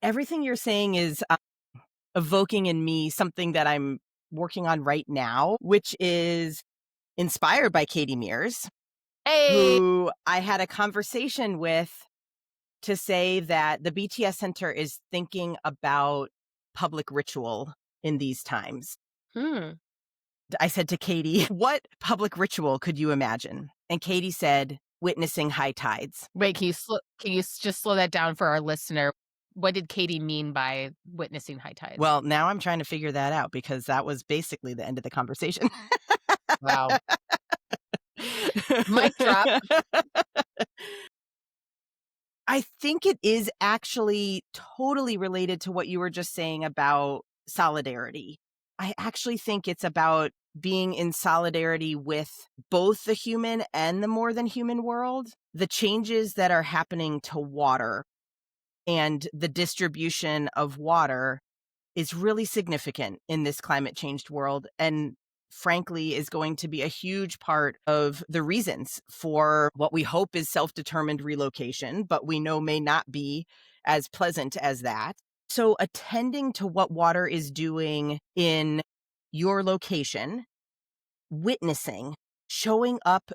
Everything you're saying is evoking in me something that I'm working on right now, which is inspired by Katie Mears, Hey. who I had a conversation with to say that the BTS Center is thinking about public ritual in these times. Hmm. I said to Katie, what public ritual could you imagine? And Katie said, witnessing high tides. Wait, can you just slow that down for our listener? What did Katie mean by witnessing high tides? Well, now I'm trying to figure that out because that was basically the end of the conversation. Wow. Mic drop. I think it is actually totally related to what you were just saying about solidarity. I actually think it's about being in solidarity with both the human and the more than human world. The changes that are happening to water and the distribution of water is really significant in this climate changed world. And frankly, is going to be a huge part of the reasons for what we hope is self-determined relocation, but we know may not be as pleasant as that. So attending to what water is doing in your location, witnessing, showing up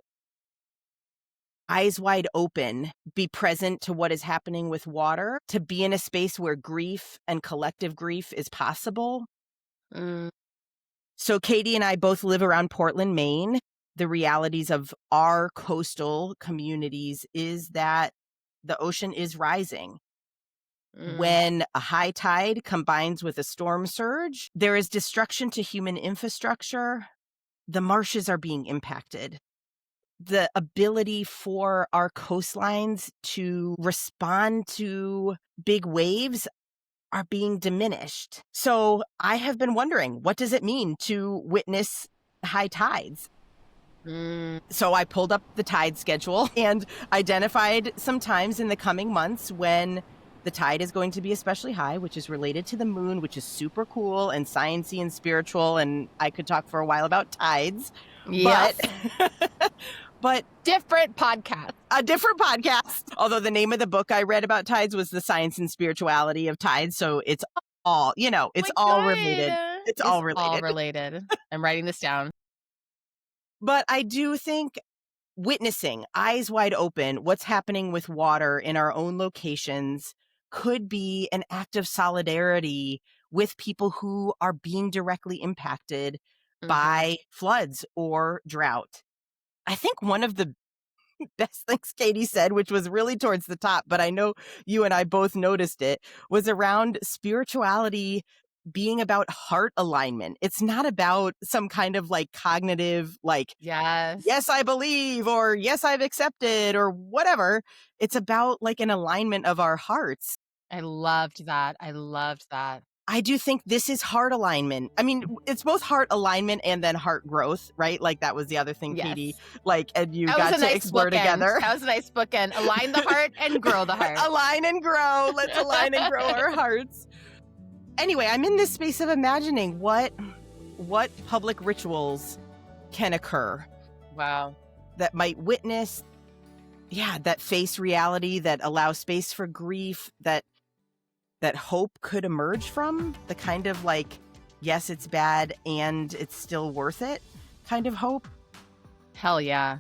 eyes wide open, be present to what is happening with water, to be in a space where grief and collective grief is possible. Mm, So Katie and I both live around Portland, Maine. The realities of our coastal communities is that the ocean is rising. mm. When a high tide combines with a storm surge, there is destruction to human infrastructure. The marshes are being impacted. The ability for our coastlines to respond to big waves are being diminished. So I have been wondering, what does it mean to witness high tides? Mm. So I pulled up the tide schedule and identified some times in the coming months when the tide is going to be especially high, which is related to the moon, which is super cool and sciencey and spiritual. And I could talk for a while about tides, Yes. but Different podcast. a different podcast. Although the name of the book I read about tides was The Science and Spirituality of Tides. So it's all, it's all related. It's all related. All related. I'm writing this down. But I do think witnessing, eyes wide open, what's happening with water in our own locations could be an act of solidarity with people who are being directly impacted by floods or drought. I think one of the best things Katie said, which was really towards the top, but I know you and I both noticed it, was around spirituality being about heart alignment. It's not about some kind of like cognitive, like, Yes. yes, I believe, or yes, I've accepted, or whatever. It's about like an alignment of our hearts. I loved that. I loved that. I do think this is heart alignment. I mean, it's both heart alignment and then heart growth, right? Like that was the other thing, Yes. Katie, like, and you That got was a to nice explore bookend. together. That was a nice bookend. Align the heart and grow the heart. Align and grow. Let's align and grow our hearts. Anyway, I'm in this space of imagining what public rituals can occur. Wow. That might witness, that face reality, that allow space for grief, that hope could emerge from, the kind of like, yes, it's bad and it's still worth it kind of hope. Hell yeah.